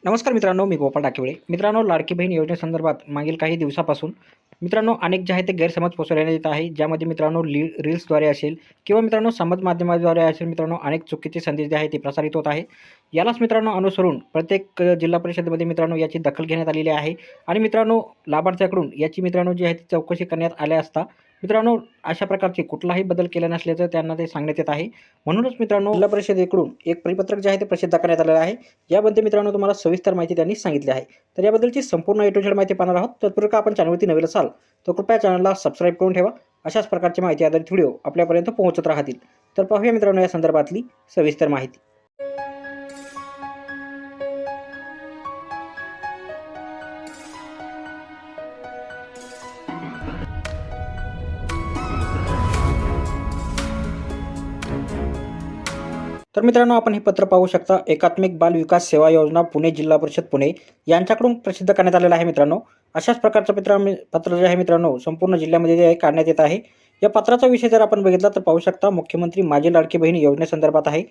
नमस्कार मित्रांनो, मी गोपाळ डाकेवळे. मित्रांनो, लाडकी बहीण योजनेसंदर्भात मागील काही दिवसापासून मित्रांनो अनेक जे आहे ते गैरसमज पसरवण्यात येत आहे. ज्यामध्ये मित्रांनो रील्सद्वारे असेल किंवा मित्रांनो समाज माध्यमाद्वारे असेल मित्रांनो अनेक चुकीचे संदेश जे आहे ते प्रसारित होत आहे. यालाच मित्रांनो अनुसरून प्रत्येक जिल्हा परिषदेमध्ये मित्रांनो याची दखल घेण्यात आलेली आहे आणि मित्रांनो लाभार्थ्याकडून याची मित्रांनो जी आहे ती चौकशी करण्यात आल्या असता मित्रांनो अशा प्रकारचे कुठलाही बदल केला नसल्याचं त्यांना ते सांगण्यात येत आहे. म्हणूनच मित्रांनो जिल्हा परिषदेकडून एक परिपत्रक जे आहे ते प्रसिद्ध करण्यात आलेलं आहे. याबद्दल मित्रांनो तुम्हाला सविस्तर माहिती त्यांनी सांगितली आहे. तर याबद्दलची संपूर्ण ए टू झेड माहिती पाहणार आहोत. तत्पूर्वी आपण चॅनलवरती नवीन असाल तर कृपया चॅनलला सबस्क्राईब करून ठेवा. अशाच प्रकारची माहिती आधारित व्हिडिओ आपल्यापर्यंत पोहोचत राहतील. तर पाहूया मित्रांनो या संदर्भातली सविस्तर माहिती. तर मित्रांनो आपण हे पत्र पाहू शकता. एकात्मिक बाल विकास सेवा योजना पुणे जिल्हा परिषद पुणे यांच्याकडून प्रसिद्ध करण्यात आलेलं आहे मित्रांनो. अशाच प्रकारचं पत्र जे आहे मित्रांनो संपूर्ण जिल्ह्यामध्ये जे आहे काढण्यात येत आहे. या पत्राचा विषय जर आपण बघितला तर पाहू शकता मुख्यमंत्री माझी लाडकी बहीण योजनेसंदर्भात आहे.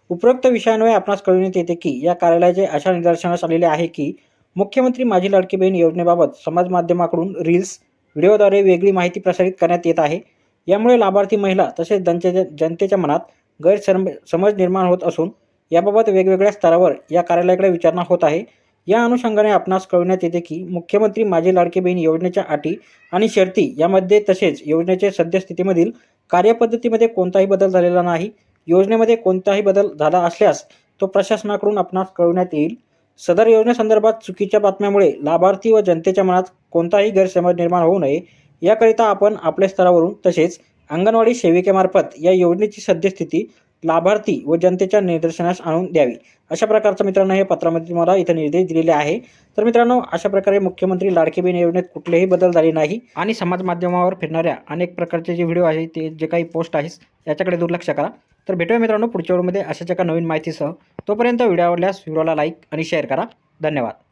उपरोक्त विषयान्वये आपणास कळविण्यात येते की या कार्यालयाचे अशा निदर्शनास आलेले आहे की मुख्यमंत्री माझी लाडकी बहीण योजनेबाबत समाज माध्यमाकडून रील्स व्हिडिओद्वारे वेगळी माहिती प्रसारित करण्यात येत आहे. यामुळे लाभार्थी महिला तसेच जनतेच्या मनात गैरसमज निर्माण होत असून याबाबत वेगवेगळ्या स्तरावर या कार्यालयाकडे विचारणा होत आहे. या अनुषंगाने आपणास कळविण्यात येते की मुख्यमंत्री माझी लाडकी बहीण योजनेच्या अटी आणि शर्ती यामध्ये तसेच योजनेचे सद्यस्थितीमधील कार्यपद्धतीमध्ये कोणताही बदल झालेला नाही. योजनेमध्ये कोणताही बदल झाला असल्यास तो प्रशासनाकडून आपणास कळविण्यात येईल. सदर योजनेसंदर्भात चुकीच्या बातम्यामुळे लाभार्थी व जनतेच्या मनात कोणताही गैरसमज निर्माण होऊ नये याकरिता आपण आपल्या स्तरावरून तसेच अंगणवाडी सेविकेमार्फत या योजनेची सद्यस्थिती लाभार्थी व जनतेच्या निदर्शनास आणून द्यावी. अशा प्रकारचं मित्रांनो हे पत्रामध्ये तुम्हाला इथं निर्देश दिलेले आहे. तर मित्रांनो अशा प्रकारे मुख्यमंत्री लाडकी बहीण योजनेत कुठलेही बदल झाले नाही आणि समाज माध्यमावर फिरणाऱ्या अनेक प्रकारचे जे व्हिडिओ आहेत ते जे काही पोस्ट आहेत याच्याकडे दुर्लक्ष करा. तर भेटूया मित्रांनो पुढच्या व्हिडिओमध्ये अशाच एका नवीन माहितीसह. तोपर्यंत व्हिडिओ आवडल्यास व्हिडिओला लाईक आणि शेअर करा. धन्यवाद.